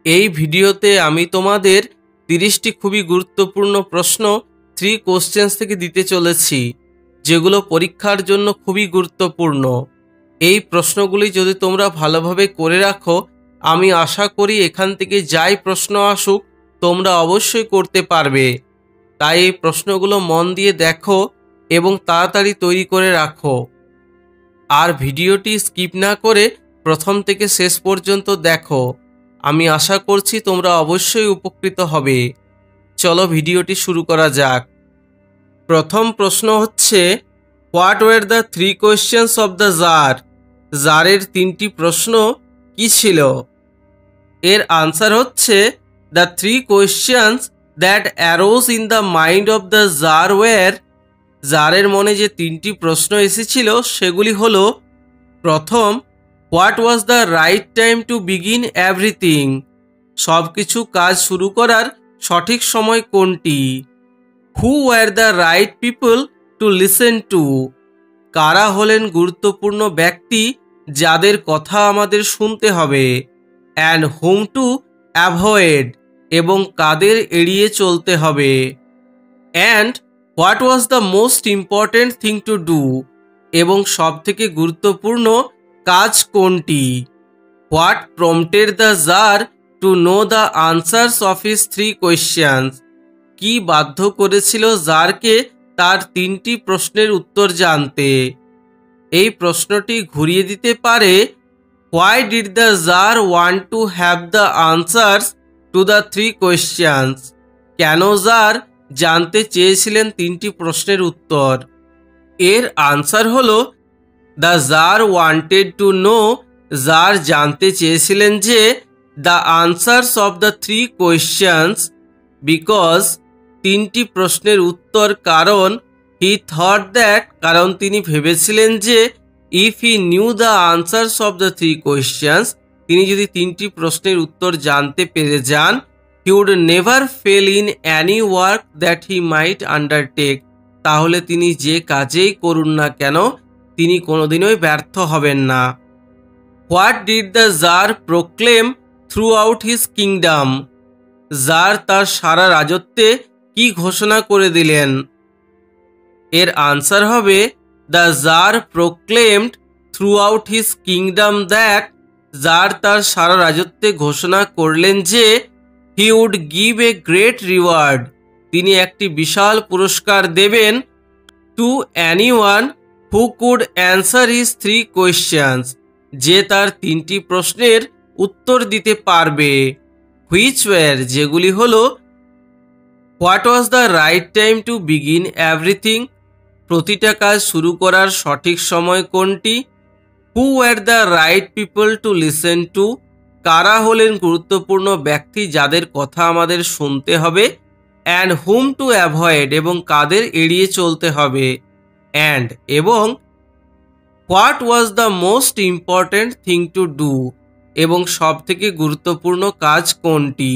এই ভিডিওতে আমি তোমাদের 30টি খুবই গুরুত্বপূর্ণ প্রশ্ন 3 কোশ্চেন্স থেকে দিতে চলেছি, যেগুলো পরীক্ষার জন্য খুবই গুরুত্বপূর্ণ। এই প্রশ্নগুলি যদি তোমরা ভালোভাবে করে রাখো, আমি আশা করি এখান থেকে যাই প্রশ্ন আসুক তোমরা অবশ্যই করতে পারবে। তাই এই প্রশ্নগুলো মন দিয়ে দেখো এবং তাড়াতাড়ি তৈরি করে রাখো। আর ভিডিওটি স্কিপ না করে প্রথম থেকে শেষ পর্যন্ত দেখো। আমি আশা করছি তোমরা অবশ্যই উপকৃত হবে। চলো ভিডিওটি শুরু করা যাক। প্রথম প্রশ্ন হচ্ছে, what were the 3 questions of the tsar? জারের 3টি প্রশ্ন কি ছিল? এর আনসার হচ্ছে, the 3 questions that arose in the mind of the tsar were. জারের মনে যে 3টি প্রশ্ন এসেছিল সেগুলি হলো, প্রথম, what was the right time to begin everything? সব কিছু কাজ শুরু করার সঠিক সময় কোনটি? Who were the right people to listen to? কারা হলেন গুরুত্বপূর্ণ ব্যক্তি যাদের কথা আমাদের শুনতে হবে? অ্যান্ড হুম টু অ্যাভয়েড, এবং কাদের এড়িয়ে চলতে হবে? And what was the most important thing to do? এবং সবথেকে গুরুত্বপূর্ণ কাজ কোনটি? What prompted the tsar to know the answers of his 3 questions? কি বাধ্য করেছিল জারকে তার 3টি প্রশ্নের উত্তর জানতে? এই প্রশ্নটি ঘুরিয়ে দিতে পারে, why did the tsar want to have the answers to the 3 questions? কেন জার জানতে চেয়েছিলেন 3টি প্রশ্নের উত্তর? এর আনসার হলো, the tsar wanted to know, tsar জানতে চেয়েছিলেন যে, the answers of the 3 questions because, 3টি প্রশ্নের উত্তর কারণ, হি থট দ্যাট, কারণ তিনি ভেবেছিলেন যে, if he knew the answers of the 3 questions, তিনি যদি 3টি প্রশ্নের উত্তর জানতে পেরে যান, he would never fail in any work that he might undertake, তাহলে তিনি যে কাজেই করুন না কেন তিনি কোনোদিনই ব্যর্থ হবেন না। What did the tsar proclaim throughout his kingdom? Tsar তার সারা রাজত্বে কি ঘোষণা করে দিলেন? এর আনসার হবে, the tsar proclaimed throughout his kingdom that, tsar তার সারা রাজত্বে ঘোষণা করলেন যে, he would give a great reward, তিনি একটি বিশাল পুরস্কার দেবেন, to anyone who could answer his 3 questions, যে তার 3টি প্রশ্নের উত্তর দিতে পারবে। হুইচ ওয়ার, যেগুলি হলো, what was the right time to begin everything, প্রতিটা কাজ শুরু করার সঠিক সময় কোনটি? Who were the right people to listen to, কারা হলেন গুরুত্বপূর্ণ ব্যক্তি যাদের কথা আমাদের শুনতে হবে? অ্যান্ড হুম টু অ্যাভয়েড, এবং কাদের এড়িয়ে চলতে হবে? অ্যান্ড, এবং what was the most important thing to do, এবং সবথেকে গুরুত্বপূর্ণ কাজ কোনটি?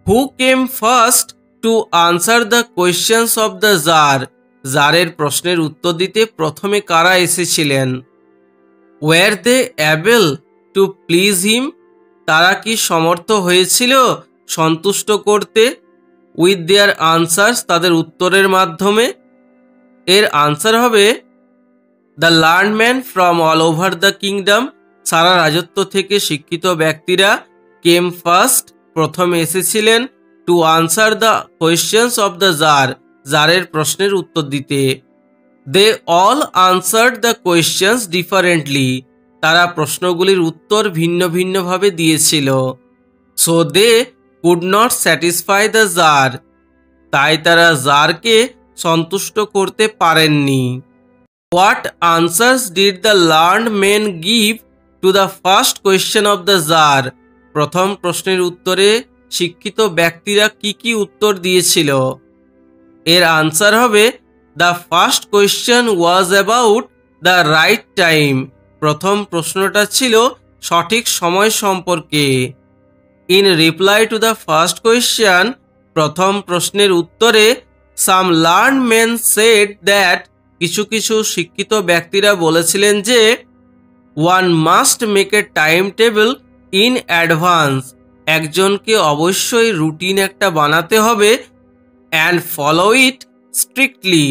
Who came first to answer the questions of the tsar, জারের প্রশ্নের উত্তর দিতে প্রথমে কারা এসেছিলেন? Were they able to please him, তারা কি সমর্থ হয়েছিল সন্তুষ্ট করতে? উইথ দেয়ার আনসার্স, তাদের উত্তরের মাধ্যমে? এর আনসার হবে, the learn man from all over the kingdom, সারা রাজত্ব থেকে শিক্ষিত ব্যক্তিরা, কেম ফার্স্ট, প্রথমে এসেছিলেন, to answer the questions of the tsar, জারের প্রশ্নের উত্তর দিতে। They all answered the questions differently, তারা প্রশ্নগুলির উত্তর ভিন্ন ভিন্নভাবে দিয়েছিল। So they could not satisfy the tsar, তাই তারা জারকে সন্তুষ্ট করতে পারেননি। What answers did the learned men give to the first question of the jar, প্রথম প্রশ্নের উত্তরে শিক্ষিত ব্যক্তিরা কি কি উত্তর দিয়েছিল? এর আনসার হবে, the first question was about the right time, প্রথম প্রশ্নটা ছিল সঠিক সময় সম্পর্কে। In reply to the first question, প্রথম প্রশ্নের উত্তরে, সাম লার্ন মেন সেড দ্যাট, কিছু কিছু শিক্ষিত ব্যক্তিরা বলেছিলেন যে, one must make a time table in advance, একজনকে অবশ্যই রুটিন একটা বানাতে হবে অ্যান্ড ফলো ইট স্ট্রিক্টলি,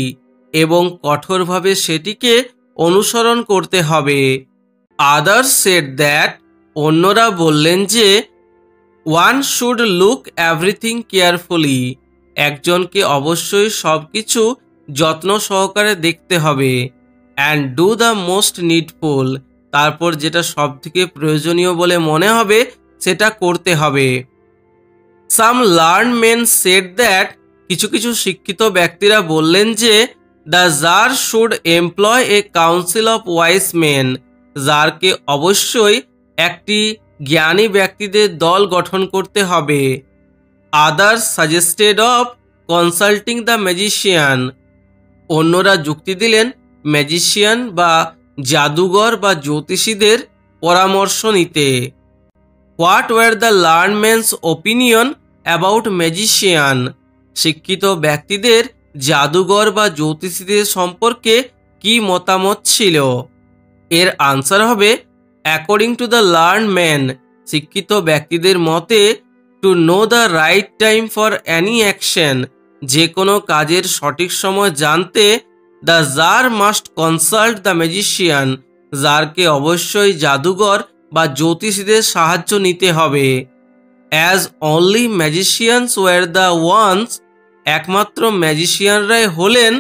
এবং কঠোরভাবে সেটিকে অনুসরণ করতে হবে। আদার্স সেড দ্যাট, অন্যরা বললেন যে one should look everything carefully, একজনকে অবশ্যই সব কিছু যত্ন সহকারে দেখতে হবে। And do the most needful, তারপর যেটা সব থেকে প্রয়োজনীয় বলে মনে হবে সেটা করতে হবে। Some learn men said that, কিছু কিছু শিক্ষিত ব্যক্তিরা বললেন যে the tsar should employ a council of wise men, জারকে অবশ্যই একটি জ্ঞানী ব্যক্তিদের দল গঠন করতে হবে। Others suggested of consulting the magician, অন্যরা যুক্তি দিলেন ম্যাজিশিয়ান বা জাদুঘর বা জ্যোতিষীদের পরামর্শ নিতে। What were the learn man's opinion about magician, শিক্ষিত ব্যক্তিদের জাদুঘর বা জ্যোতিষীদের সম্পর্কে কি মতামত ছিল? এর আনসার হবে according to the learn man, শিক্ষিত ব্যক্তিদের মতে to know the right time for any action, যে কোনো কাজের সঠিক সময় জানতে the tsar must consult the magician, জারকে অবশ্যই জাদুঘর বা জ্যোতিষীদের সাহায্য নিতে হবে। As only magicians were the ones, একমাত্র ম্যাজিশিয়ানরাই হলেন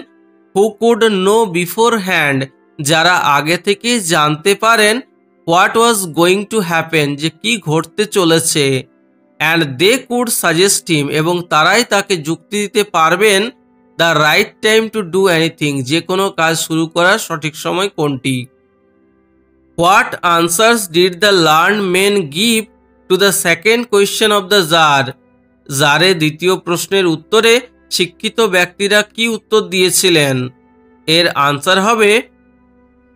who could know beforehand, যারা আগে থেকেই জানতে পারেন what was going to happen, যে কি ঘটতে চলেছে। And they could suggest him, এবং তারাই তাকে যুক্তি দিতে পারবেন the right time to do anything, যে কোনো কাজ শুরু করার সঠিক সময় কোনটি। What answers did the learn men give to the second question of the tsar, জারের দ্বিতীয় প্রশ্নের উত্তরে শিক্ষিত ব্যক্তিরা কি উত্তর দিয়েছিলেন? এর আনসার হবে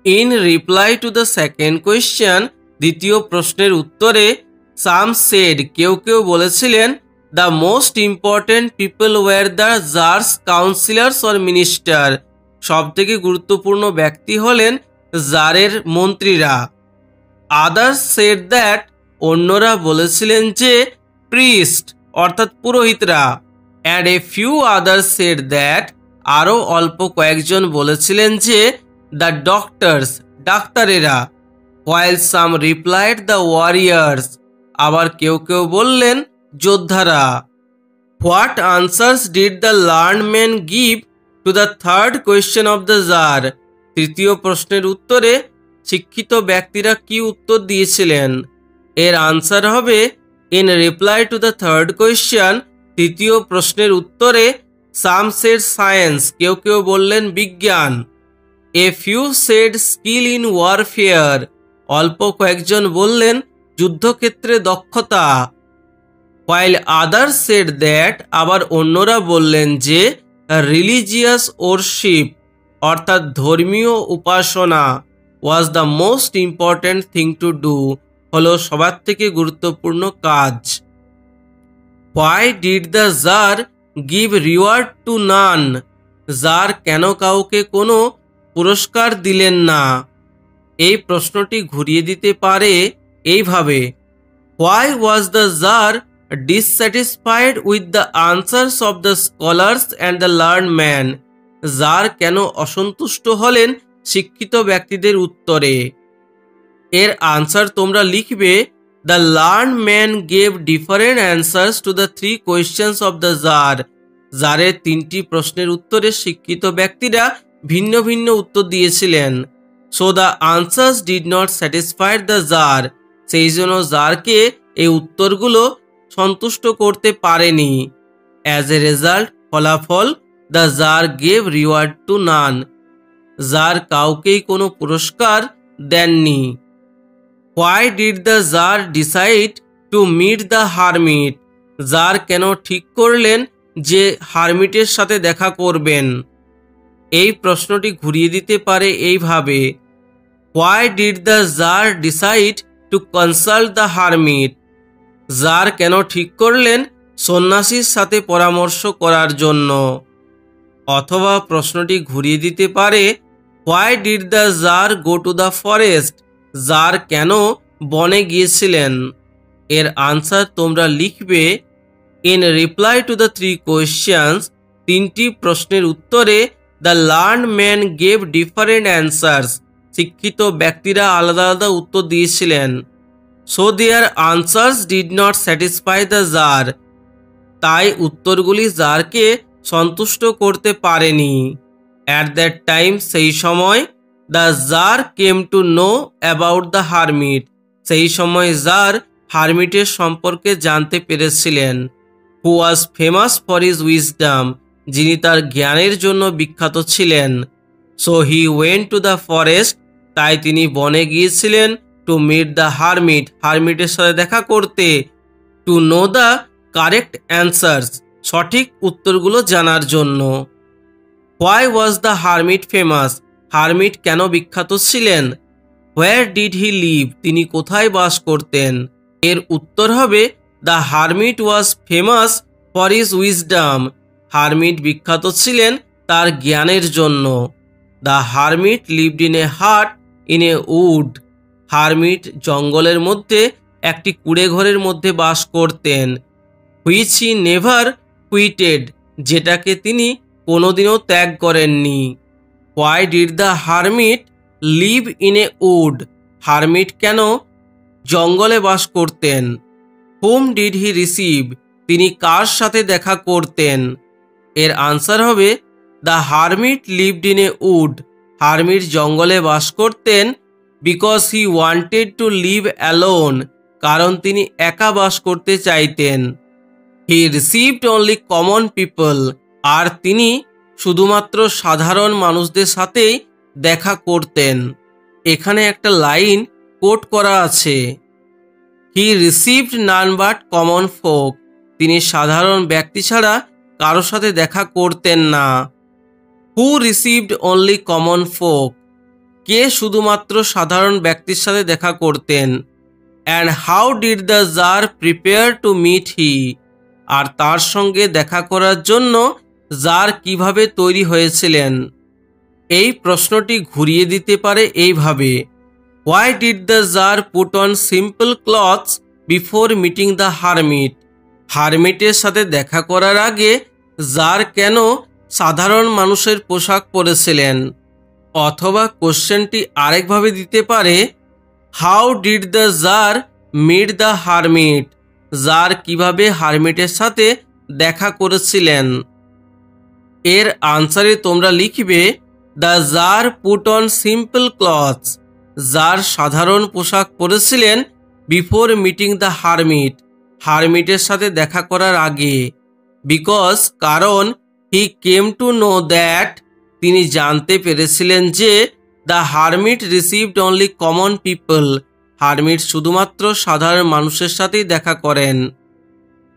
in reply to the second question, দ্বিতীয় প্রশ্নের উত্তরে সাম সেড, কেউ কেউ বলেছিলেন the most important people were the jars councillors or minister, সব থেকে গুরুত্বপূর্ণ ব্যক্তি হলেন জারের মন্ত্রীরা। আদার্স সেড দ্যাট, অন্যরা বলেছিলেন যে প্রিস্ট অর্থাৎ পুরোহিতরা। And a few others said that, আরও অল্প কয়েকজন বলেছিলেন যে দ্য ডক্টরস, ডাক্তারেরা। While some replied the warriors, আবার কেউ কেউ বললেন যোদ্ধারা। What answers did the learn man give to the third question of the tsar, তৃতীয় প্রশ্নের উত্তরে শিক্ষিত ব্যক্তিরা কি উত্তর দিয়েছিলেন? এর আনসার হবে in reply to the third question, তৃতীয় প্রশ্নের উত্তরে সাম সেড সায়েন্স, কেউ কেউ বললেন বিজ্ঞান। A few said skill in warfare, অল্প কয়েকজন বললেন যুদ্ধক্ষেত্রে দক্ষতা। হোয়াইল আদার্স সেড দ্যাট, আবার অন্যরা বললেন যে রিলিজিয়াস ওরশিপ অর্থাৎ ধর্মীয় উপাসনা was the most important thing to do, হলো সবার থেকে গুরুত্বপূর্ণ কাজ। Why did the tsar give reward to none, জার কেন কাউকে কোনো পুরস্কার দিলেন না? এই প্রশ্নটি ঘুরিয়ে দিতে পারে এইভাবে, why was the tsar dissatisfied with the answers of the scholars and the learn man, tsar কেন অসন্তুষ্ট হলেন শিক্ষিত ব্যক্তিদের উত্তরে? এর আনসার তোমরা লিখবে the learn man gave different answers to the three questions of the tsar, জারের তিনটি প্রশ্নের উত্তরে শিক্ষিত ব্যক্তিরা ভিন্ন ভিন্ন উত্তর দিয়েছিলেন। So the answers did not satisfy the tsar, সেই জন্য জারকে এই উত্তরগুলো সন্তুষ্ট করতে পারেনি। অ্যাজ এ রেজাল্ট, ফলাফল, the tsar gave reward to none, tsar কাউকেই কোনো পুরস্কার দেননি। Why did the tsar decide to meet the hermit, tsar কেন ঠিক করলেন যে হারমিটের সাথে দেখা করবেন? এই প্রশ্নটি ঘুরিয়ে দিতে পারে এইভাবে, why did the tsar decide to consult the hermit, tsar কেন ঠিক করলেন সন্ন্যাসীর সাথে পরামর্শ করার জন্য? অথবা প্রশ্নটি ঘুরিয়ে দিতে পারে, why did the tsar go to the forest, tsar কেন বনে গিয়েছিলেন? এর আনসার তোমরা লিখবে in reply to the three questions, তিনটি প্রশ্নের উত্তরে the learn man gave different answers, শিক্ষিত ব্যক্তিরা আলাদা আলাদা উত্তর দিয়েছিলেন। So their answers did not satisfy the tsar, তাই উত্তরগুলি জারকে সন্তুষ্ট করতে পারেনি। অ্যাট দ্যাট টাইম, সেই সময়, the tsar came to know about the hermit, সেই সময় জার হারমিটের সম্পর্কে জানতে পেরেছিলেন। Who was famous for his wisdom, যিনি তার জ্ঞানের জন্য বিখ্যাত ছিলেন। So he went to the forest, তাই তিনি বনে গিয়েছিলেন। টু মিট দ্য হারমিট, হারমিটের সাথে দেখা করতে। To know the correct answers, সঠিক উত্তরগুলো জানার জন্য। Why was the hermit famous, hermit কেন বিখ্যাত ছিলেন। হোয়ার ডিড হি লিভ, তিনি কোথায় বাস করতেন। এর উত্তর হবে the hermit was famous for his wisdom, hermit বিখ্যাত ছিলেন তার জ্ঞানের জন্য। দ্য হারমিট লিভড ইন এ হাট ইন এ উড, হারমিট জঙ্গলের মধ্যে একটি কুঁড়ে ঘরের মধ্যে বাস করতেন। হুইচ হি নেভার কুইটেড, যেটাকে তিনি কোনোদিনও ত্যাগ করেননি। Why did the hermit live in a wood, hermit কেন জঙ্গলে বাস করতেন। হুম ডিড হি রিসিভ, তিনি কার সাথে দেখা করতেন। এর আনসার হবে the hermit lived in a wood, hermit জঙ্গলে বাস করতেন। Because he wanted to live alone, কারণ তিনি একা বাস করতে চাইতেন। He received only common people, আর তিনি শুধুমাত্র সাধারণ মানুষদের সাথেই দেখা করতেন। এখানে একটা লাইন কোট করা আছে, he received none but common folk, তিনি সাধারণ ব্যক্তি ছাড়া কারোর সাথে দেখা করতেন না। Who received only common folk, কে শুধুমাত্র সাধারণ ব্যক্তির সাথে দেখা করতেন। And how did the tsar prepare to meet he, আর তার সঙ্গে দেখা করার জন্য জার কিভাবে তৈরি হয়েছিলেন। এই প্রশ্নটি ঘুরিয়ে দিতে পারে এইভাবে, why did the tsar put on simple clothes before meeting the hermit, হারমিটের সাথে দেখা করার আগে জার কেন সাধারণ মানুষের পোশাক পরেছিলেন। অথবা কোশ্চেনটি আরেকভাবে দিতে পারে, how did the tsar meet the hermit, tsar কিভাবে হারমিটের সাথে দেখা করেছিলেন। এর আনসারে তোমরা লিখবে the tsar put on simple clothes, tsar সাধারণ পোশাক পরেছিলেন বিফোর মিটিং দ্য হারমিট, হারমিটের সাথে দেখা করার আগে। বিকজ, কারণ, he came to know that, তিনি জানতে পেরেছিলেন যে the hermit received only common people, hermit শুধুমাত্র সাধারণ মানুষের সাথেই দেখা করেন।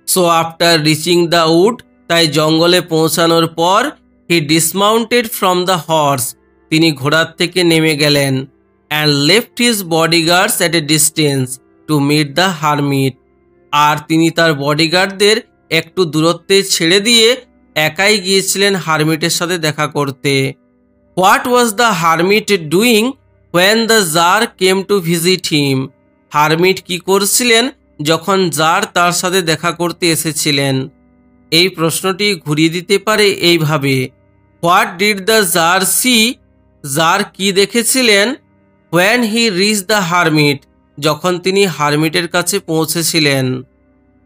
So after reaching the wood, তাই জঙ্গলে পৌঁছানোর পর, he dismounted from the horse, তিনি ঘোড়ার থেকে নেমে গেলেন। And left his bodyguards at a distance to meet the hermit, আর তিনি তার বডিগার্ডদের একটু দূরত্বে ছেড়ে দিয়ে একাই গিয়েছিলেন হারমিটের সাথে দেখা করতে। What was the hermit doing when the tsar came to visit him, hermit কি করছিলেন যখন জার তার সাথে দেখা করতে এসেছিলেন। এই প্রশ্নটি ঘুরিয়ে দিতে পারে এইভাবে, what did the tsar see, tsar কি দেখেছিলেন। When he reach the hermit, যখন তিনি হারমিটের কাছে পৌঁছেছিলেন।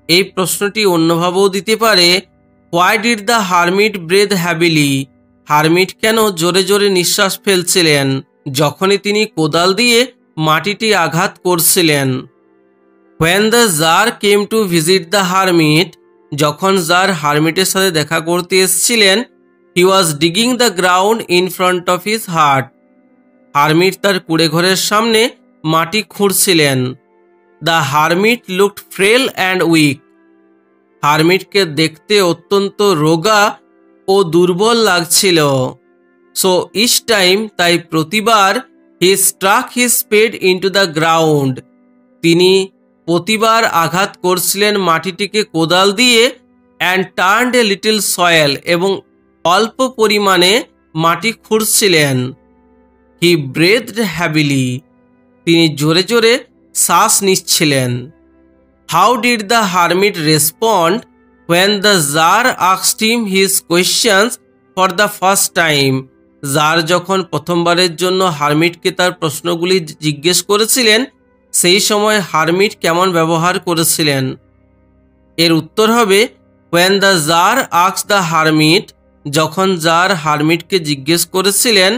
এই প্রশ্নটি অন্যভাবেও দিতে পারে, why did the hermit breath heavily, hermit কেন জোরে জোরে নিঃশ্বাস ফেলছিলেন যখনই তিনি কোদাল দিয়ে মাটিটি আঘাত করছিলেন। When the tsar came to visit the hermit, যখন জার হারমিটের সাথে দেখা করতে এসেছিলেন। He was digging the ground in front of his hut, হারমিট তার কুঁড়ে ঘরের সামনে মাটি খুঁড়ছিলেন। The hermit looked frail and weak, হারমিটকে দেখতে অত্যন্ত রোগা ও দুর্বল লাগছিল। সো ইচ টাইম, তাই প্রতিবার, he struck his spade into the ground, তিনি প্রতিবার আঘাত করছিলেন মাটিটিকে কোদাল দিয়ে। And turned a little soil, এবং অল্প পরিমাণে মাটি খুঁড়ছিলেন। হি ব্রেথড হ্যাভিলি, তিনি জোরে জোরে শ্বাস নিচ্ছিলেন। How did the hermit respond when the Tsar asked him his questions for the first time? Tsar যখন প্রথমবারের জন্য হারমিটকে তার প্রশ্নগুলি জিজ্ঞেস করেছিলেন, সেই সময় হারমিট কেমন ব্যবহার করেছিলেন? এর উত্তর হবে when the Tsar asked the hermit, যখন জার হারমিটকে জিজ্ঞেস করেছিলেন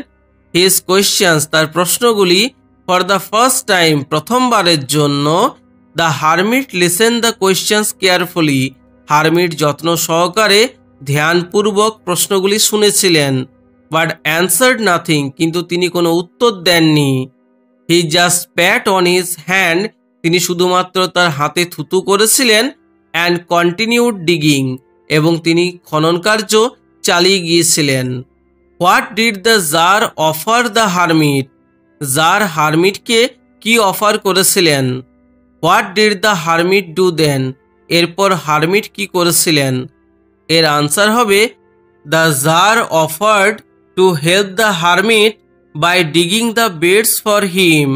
his questions, তার প্রশ্নগুলি for the first time, প্রথমবারের জন্য, the hermit listened the questions carefully, hermit যত্ন সহকারে ধ্যানপূর্বক প্রশ্নগুলি শুনেছিলেন, but answered nothing, কিন্তু তিনি কোনো উত্তর দেননি। he just pat on his hand, তিনি শুধুমাত্র তার হাতে থুতু করেছিলেন, and continued digging, এবং তিনি খনন কার্য চালিয়ে গিয়েছিলেন। What did the Tsar offer the hermit? Tsar হারমিটকে কি অফার করেছিলেন? What did the hermit do then? এরপর হারমিট কি করেছিলেন? এর আনসার হবে the Tsar offered to help the hermit by digging the beds for him.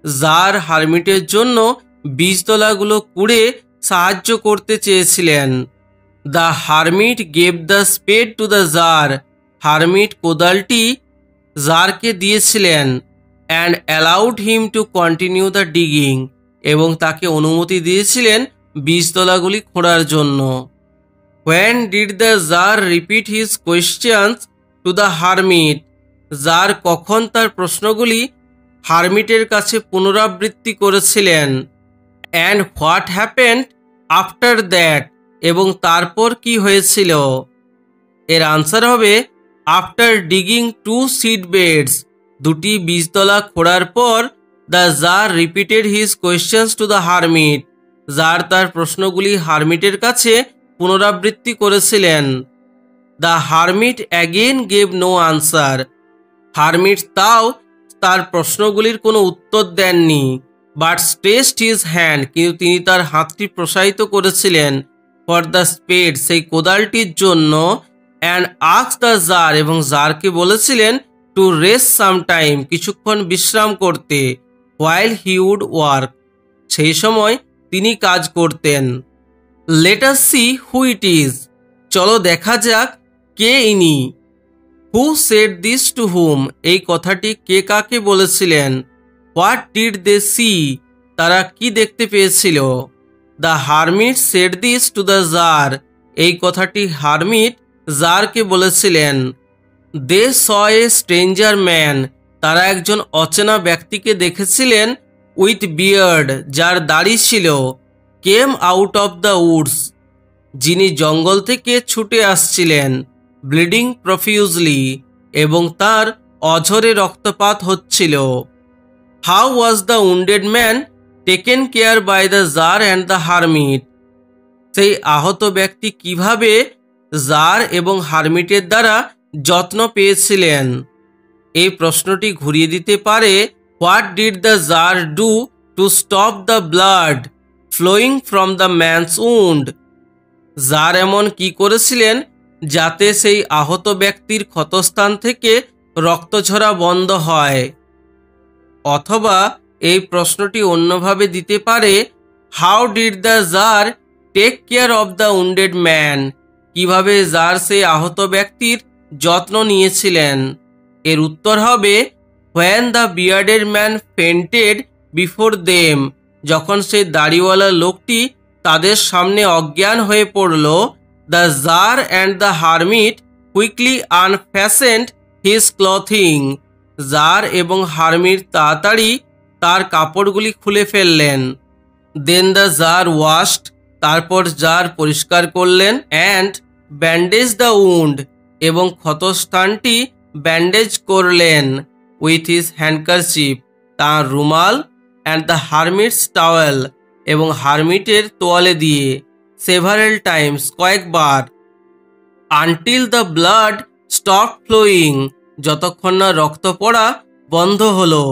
Tsar হারমিটের জন্য বীজতলাগুলো কুড়ে সাহায্য করতে চেয়েছিলেন। The hermit gave the spade to the Tsar. Hermit কোদালটি জারকে দিয়েছিলেন and allowed him to continue the digging, এবং তাকে অনুমতি দিয়েছিলেন বীজতলাগুলি খোঁড়ার জন্য। When did the Tsar repeat his questions to the hermit? Tsar কখন তার প্রশ্নগুলি হারমিটের কাছে পুনরাবৃত্তি করেছিলেন? And what happened after that? এবং তারপর কি হয়েছিল? এর আনসার হবে after digging 2 seed beds, দুটি বীজতলা খোঁড়ার পর the Tsar repeated his questions to the hermit. Tsar তার প্রশ্নগুলি হারমিটের কাছে পুনরাবৃত্তি করেছিলেন। The hermit again gave no answer. Hermit তাও তার প্রশ্নগুলির কোনো উত্তর দেননি, but stretched his hand, কিন্তু তিনি তার হাতটি প্রসারিত করেছিলেন for the spade, সেই কোদালটির জন্য, and asked the Tsar, এবং জারকে বলেছিলেন to rest some time, কিছুক্ষণ বিশ্রাম করতে, while he would work, সেই সময় তিনি কাজ করতেন। Let us see who it is. চলো দেখা যাক কে ইনি। Who said this to whom? এই কথাটি কে কাকে বলেছিলেন? What did they see? তারা কি দেখতে পেয়েছিল? The hermit said this to the Tsar. এই কথাটি হারমিট জারকে বলেছিলেন। They saw a stranger man. তারা একজন অচেনা ব্যক্তিকে দেখেছিলেন with beard, যার দাড়ি ছিল, came out of the woods, যিনি জঙ্গল থেকে ছুটে আসছিলেন, ব্লিডিং প্রফিউজলি, এবং তার অঝরে রক্তপাত হচ্ছিল। How was the wounded man taken care by the tsar and the hermit? সেই আহত ব্যক্তি কিভাবে জার এবং হারমিটের দ্বারা যত্ন পেয়েছিলেন? এই প্রশ্নটি ঘুরিয়ে দিতে পারে what did the tsar do to stop the blood flowing from the man's wound? Tsar এমন কি করেছিলেন যাতে সেই আহত ব্যক্তির ক্ষতস্থান থেকে রক্ত ঝরা বন্ধ হয়? অথবা এই প্রশ্নটি অন্যভাবে দিতে পারে how did the tsar take care of the wounded man? কিভাবে জার সেই আহত ব্যক্তির যত্ন নিয়েছিলেন? এর উত্তর হবে when the bearded man fainted before them, যখন সেই দাড়িওয়ালা লোকটি তাদের সামনে অজ্ঞান হয়ে পড়ল, the tsar and the hermit quickly unfastened his clothing, tsar এবং হারমিট তাড়াতাড়ি তার কাপড়গুলি খুলে ফেললেন। দেন দ্য জার ওয়াশড, তারপর জার পরিষ্কার করলেন, অ্যান্ড ব্যান্ডেজ দ্য উন্ড, এবং ক্ষতস্থানটি ব্যান্ডেজ করলেন, উইথ হিজ হ্যান্ডকারচিপ, তাঁর রুমাল, অ্যান্ড দ্য হারমিটস টাওয়েল, এবং হারমিটের তোয়ালে দিয়ে, সেভারেল টাইমস, কয়েকবার, until the blood stop flowing, যতক্ষণ না রক্ত পড়া বন্ধ হলো।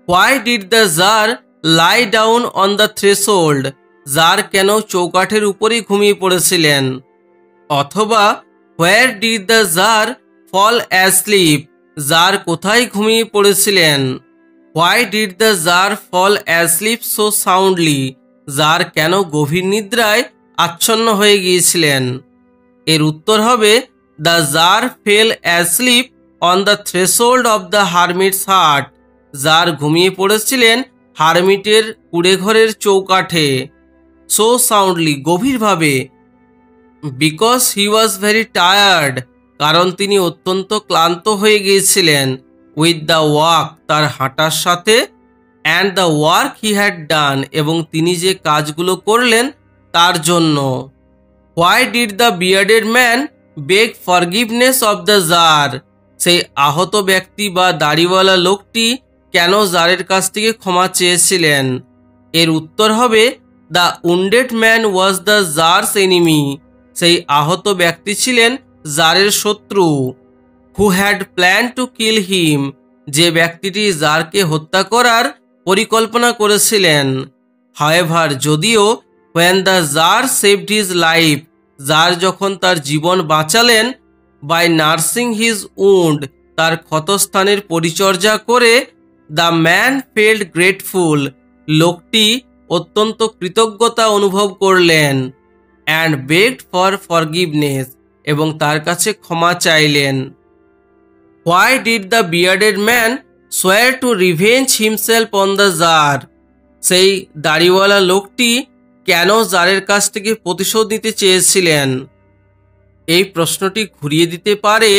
Why did the tsar lie down on the threshold? Tsar কেন চৌকাঠের উপরেই ঘুমিয়ে পড়েছিলেন? অথবা where did the tsar fall asleep? Tsar কোথায় ঘুমিয়ে পড়েছিলেন? Why did the tsar fall asleep so soundly? Tsar কেন গভীর নিদ্রায় আচ্ছন্ন হয়ে গিয়েছিলেন? এর উত্তর হবে the tsar fell asleep on the threshold of the hermit's hut. Tsar ঘুমিয়ে পড়েছিলেন হারমিটের কুঁড়েঘরের চৌকাঠে। সো সাউন্ডলি, গভীরভাবে। Because he was very tired, কারণ তিনি অত্যন্ত ক্লান্ত হয়ে গিয়েছিলেন। উইথ দ্য ওয়াক, তার হাঁটার সাথে। And the work he had done, এবং তিনি যে কাজগুলো করলেন তার জন্য। Why did the bearded man beg forgiveness of the tsar? সেই আহত ব্যক্তি বা দাড়িওয়ালা লোকটি কেন জারের কাছ থেকে ক্ষমা চেয়েছিলেন? এর উত্তর হবে the wounded man was the tsar's enemy. সেই আহত ব্যক্তি ছিলেন জারের শত্রু। Who had plan to kill him, যে ব্যক্তিটি জারকে হত্যা করার পরিকল্পনা করেছিলেন। হাওয়েভার, যদিও, when the tsar saved his life, tsar যখন তার জীবন বাঁচালেন, বাই নার্সিং হিজ উন্ড, তার ক্ষতস্থানের পরিচর্যা করে, দ্য ম্যান ফেল্ড গ্রেটফুল, লোকটি অত্যন্ত কৃতজ্ঞতা অনুভব করলেন। অ্যান্ড বেগড ফর ফরগিভনেস, এবং তার কাছে ক্ষমা চাইলেন। Why did the bearded man swear to revenge himself on the tsar? সেই দাড়িওয়ালা লোকটি কেন জারের কাছ থেকে প্রতিশোধ নিতে চেয়েছিলেন? এই প্রশ্নটি ঘুরিয়ে দিতে পারে,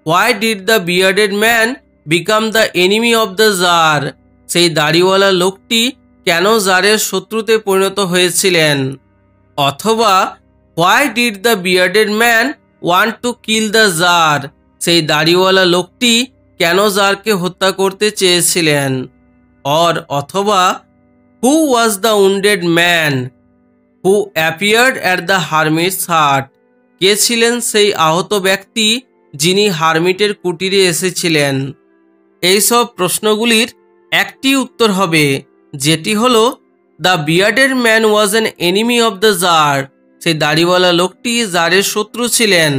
why did the bearded man become the enemy of the tsar? সেই দাড়িওয়ালা লোকটি কেন জারের শত্রুতে পরিণত হয়েছিলেন? অথবা why did the bearded man want to kill the tsar? সেই দাড়িওয়ালা লোকটি কেন জারকে হত্যা করতে চেয়েছিলেন? অথবা who was the wounded man who appeared at the hermit's hut? কে ছিলেন সেই আহত ব্যক্তি যিনি হারমিটের কুটিরে এসেছিলেন? এইসব প্রশ্নগুলির একটি উত্তর হবে, যেটি হলো the bearded man was an enemy of the tsar. সেই দাড়িওয়ালা লোকটি জারের শত্রু ছিলেন।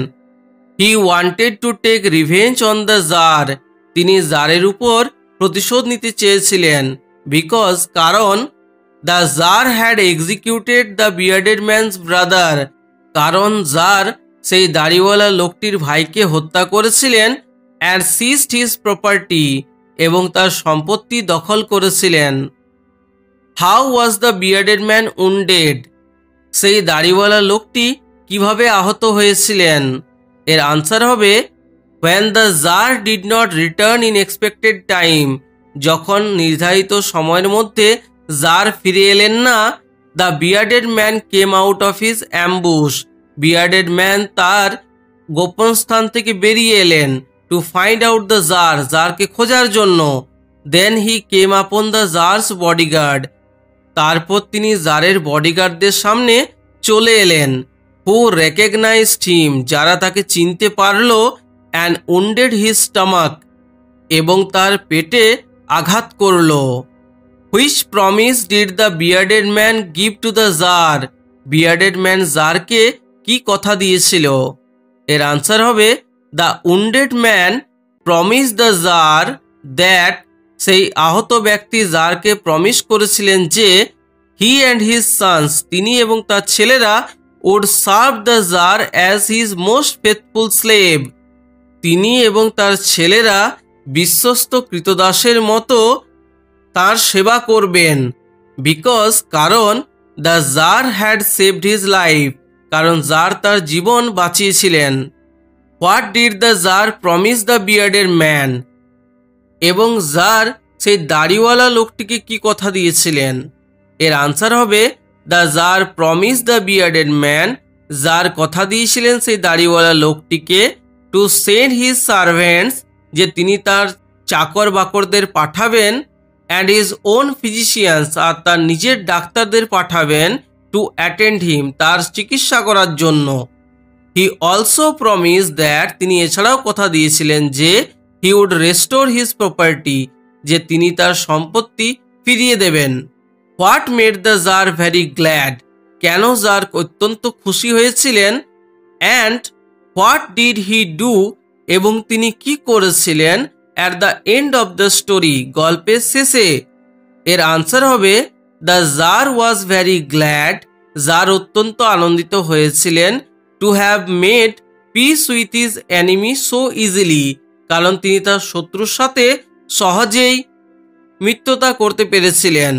He wanted to take revenge on the tsar, তিনি জারের উপর প্রতিশোধ নিতে চেয়েছিলেন। বিকজ, কারণ, the tsar had executed the bearded man's brother, কারণ জার সেই দাড়িওয়ালা লোকটির ভাইকে হত্যা করেছিলেন। অ্যান্ড সিজড হিজ প্রপার্টি, এবং তার সম্পত্তি দখল করেছিলেন। How was the bearded man wounded? সেই দাড়িওয়ালা লোকটি কিভাবে আহত হয়েছিলেন? এর আনসার হবে when the tsar did not return in expected time, যখন নির্ধারিত সময়ের মধ্যে জার ফিরে এলেন না। The bearded man came out of his ambush, bearded man তার গোপন স্থান থেকে বেরিয়ে এলেন। To find out the tsar, জারকে খোঁজার জন্য। দেন হি কেম আপন দ্য জার্স বডিগার্ড, তারপর তিনি জারের বডিগার্ডদের সামনে চলে এলেন। হু রেকগনাইজড হিম, যারা তাকে চিনতে পারল। অ্যান্ড উন্ডেড হিজ স্টমাক, এবং তার পেটে আঘাত করল। Which promise did the bearded man give to the tsar? Bearded man জারকে কি কথা দিয়েছিল? এর আনসার হবে the wounded man promise the tsar that, সেই আহত ব্যক্তি জারকে প্রমিস করেছিলেন যে হি অ্যান্ড হিজ সন্স, তিনি এবং তার ছেলেরা would serve the tsar as his most faithful slave, তিনি এবং তার ছেলেরা বিশ্বস্ত কৃতদাসের মতো তার সেবা করবেন। বিকজ, কারণ, the tsar had saved his life, কারণ জার তার জীবন বাঁচিয়েছিলেন। What did the tsar promise the bearded man? এবং জার সেই দাড়িওয়ালা লোকটিকে কি কথা দিয়েছিলেন? এর আনসার হবে the tsar promise the bearded man, tsar কথা দিয়েছিলেন সেই দাড়িওয়ালা লোকটিকে টু সেন্ড হিজ সার্ভেন্টস, যে তিনি তার চাকর বাকরদের পাঠাবেন। অ্যান্ড হিজ ওন ফিজিশিয়ানস, আর তার নিজের ডাক্তারদের পাঠাবেন। টু অ্যাটেন্ড হিম, তার চিকিৎসা করার জন্য। হি অলসো প্রমিস দ্যাট, তিনি এছাড়াও কথা দিয়েছিলেন যে he would restore his property, যে তিনি তার সম্পত্তি ফিরিয়ে দেবেন। What made the tsar very glad? কেন জার অত্যন্ত খুশি হয়েছিলেন? And what did he do? এবং তিনি কি করেছিলেন? At the end of the story, গল্পের শেষে। এর আনসার হবে the tsar was very glad, tsar অত্যন্ত আনন্দিত হয়েছিলেন, to have made peace with his enemy so easily, কারণ তিনি তার শত্রুর সাথে সহজেই মিত্রতা করতে পেরেছিলেন।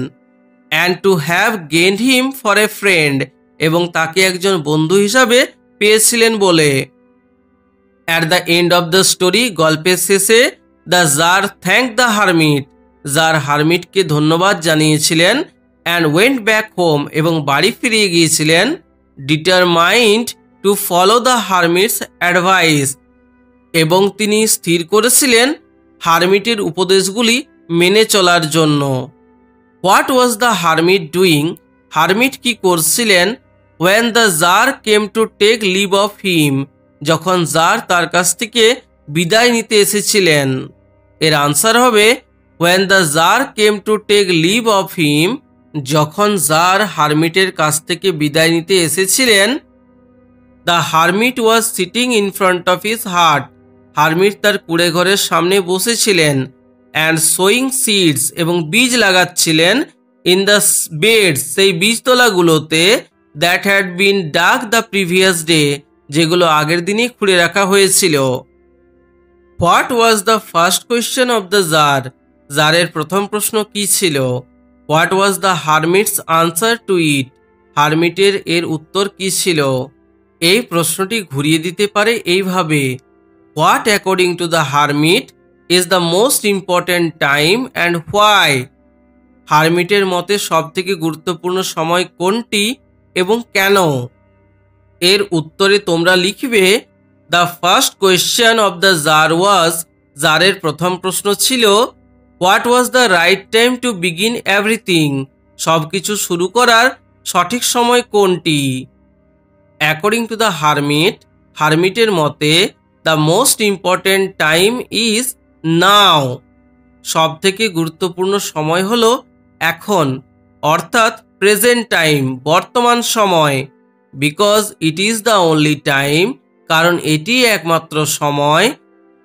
And to have gained him for a friend, এবং তাকে একজন বন্ধু হিসাবে পেয়েছিলেন বলে। At the end of the story, গল্পের শেষে, the tsar thank the hermit, tsar হারমিটকে ধন্যবাদ জানিয়েছিলেন। অ্যান্ড ওয়েন্ট ব্যাক হোম, এবং বাড়ি ফিরে গিয়েছিলেন। Determined to follow the hermit's advice, এবং তিনি স্থির করেছিলেন হারমিটের উপদেশগুলি মেনে চলার জন্য। What was the hermit doing, hermit কি করছিলেন? When the tsar came to take leave of him, যখন জার তার কাছ থেকে বিদায় নিতে এসেছিলেন। এর আনসার হবে when the tsar came to take leave of him, যখন জার হারমিটের কাছ থেকে বিদায় নিতে এসেছিলেন। The hermit was sitting in front of his hut, hermit তার কুঁড়ে ঘরের সামনে বসেছিলেন। অ্যান্ড সোয়িং সিডস, এবং বীজ লাগাচ্ছিলেন। ইন দ্য বেডস, সেই বীজতলাগুলোতে, that had been dug the previous day, যেগুলো আগের দিনই খুঁড়ে রাখা হয়েছিল। What was the first question of the tsar, জারের প্রথম প্রশ্ন কি ছিল? What was the hermit's answer to it, হারমিটের এর উত্তর কি ছিল? এই প্রশ্নটি ঘুরিয়ে দিতে পারে এইভাবে, what according to the hermit is the most important time and why, হারমিটের মতে সবথেকে গুরুত্বপূর্ণ সময় কোনটি এবং কেন? এর উত্তরে তোমরা লিখবে, the first question of the tsar was, জারের প্রথম প্রশ্ন ছিল, what was the right time to begin everything, সব কিছু শুরু করার সঠিক সময় কোনটি? অ্যাকর্ডিং টু দ্য হারমিট, হারমিটের মতে the most important time is now, সব থেকে গুরুত্বপূর্ণ সময় হলো এখন, অর্থাৎ প্রেজেন্ট টাইম, বর্তমান সময়। Because it is the only time, কারণ এটি একমাত্র সময়।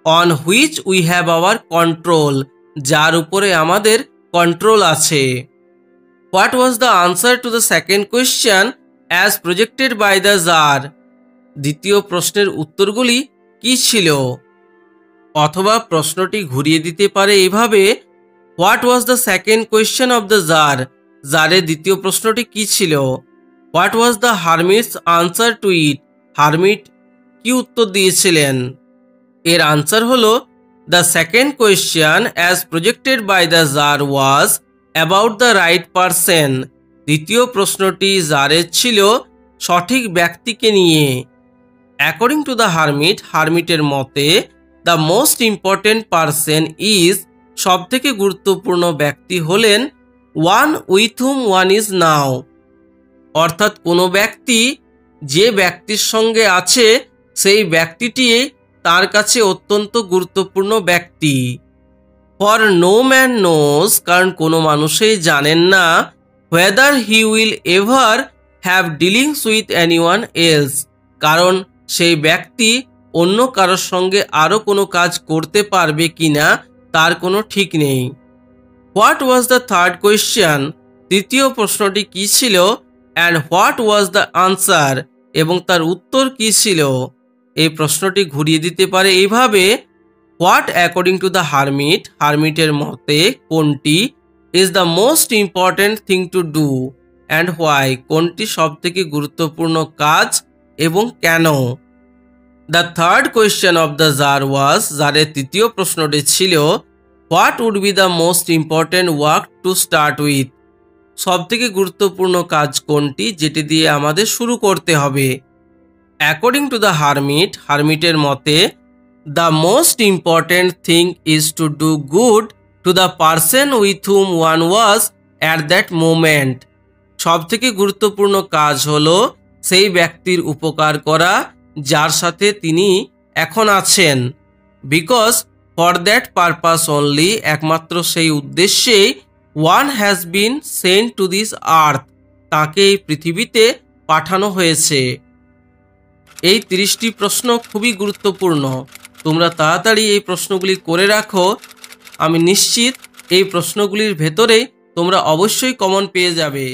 On which we have our control, যার উপরে আমাদের কন্ট্রোল আছে। What was the answer to the second question as projected by the jar, দ্বিতীয় প্রশ্নের উত্তরগুলি কি ছিল? অথবা প্রশ্নটি ঘুরিয়ে দিতে পারে এভাবে, what was the second question of the tsar, জারের দ্বিতীয় প্রশ্নটি কি ছিল? What was the hermit's answer to it, hermit কি উত্তর দিয়েছিলেন? এর আনসার হলো, the second question as projected by the tsar was about the right person, দ্বিতীয় প্রশ্নটি জারের ছিল সঠিক ব্যক্তিকে নিয়ে। অ্যাকর্ডিং টু দ্য হারমিট, হারমিটের মতে the most important person is, সবথেকে গুরুত্বপূর্ণ ব্যক্তি হলেন one with whom one is now, অর্থাৎ কোনো ব্যক্তি যে ব্যক্তির সঙ্গে আছে সেই ব্যক্তিটি তার কাছে অত্যন্ত গুরুত্বপূর্ণ ব্যক্তি। ফর নো ম্যান নোজ, কারণ কোনো মানুষই জানেন না, whether he will ever have dealings with anyone else, কারণ সেই ব্যক্তি অন্য কারোর সঙ্গে আরও কোনো কাজ করতে পারবে কিনা তার কোনো ঠিক নেই। What was the third question, তৃতীয় প্রশ্নটি কি ছিল? And what was the answer, এবং তার উত্তর কি ছিল? এই প্রশ্নটি ঘুরিয়ে দিতে পারে এইভাবে, what according to the hermit, হারমিটের মতে কোনটি, is the most important thing to do and why, কোনটি সবথেকে গুরুত্বপূর্ণ কাজ এবং কেন? The third question of the tsar was, জারের তৃতীয় প্রশ্নটি ছিল, what would be the most important work to start with, সবথেকে গুরুত্বপূর্ণ কাজ কোনটি যেটি দিয়ে আমাদের শুরু করতে হবে? অ্যাকর্ডিং টু দ্য হারমিট, হারমিটের মতে the most important thing is to do good to the person with whom one was at that moment, সবথেকে গুরুত্বপূর্ণ কাজ হলো সেই ব্যক্তির উপকার করা যার সাথে তিনি এখন আছেন। Because for that purpose only, একমাত্র সেই উদ্দেশ্যেই one has been sent to this আর্থ, তাকে এই পৃথিবীতে পাঠানো হয়েছে। এই 30টি প্রশ্ন খুবই গুরুত্বপূর্ণ, তোমরা তাড়াতাড়ি এই প্রশ্নগুলি করে রাখো। আমি নিশ্চিত এই প্রশ্নগুলির ভেতরেই তোমরা অবশ্যই কমন পেয়ে যাবে।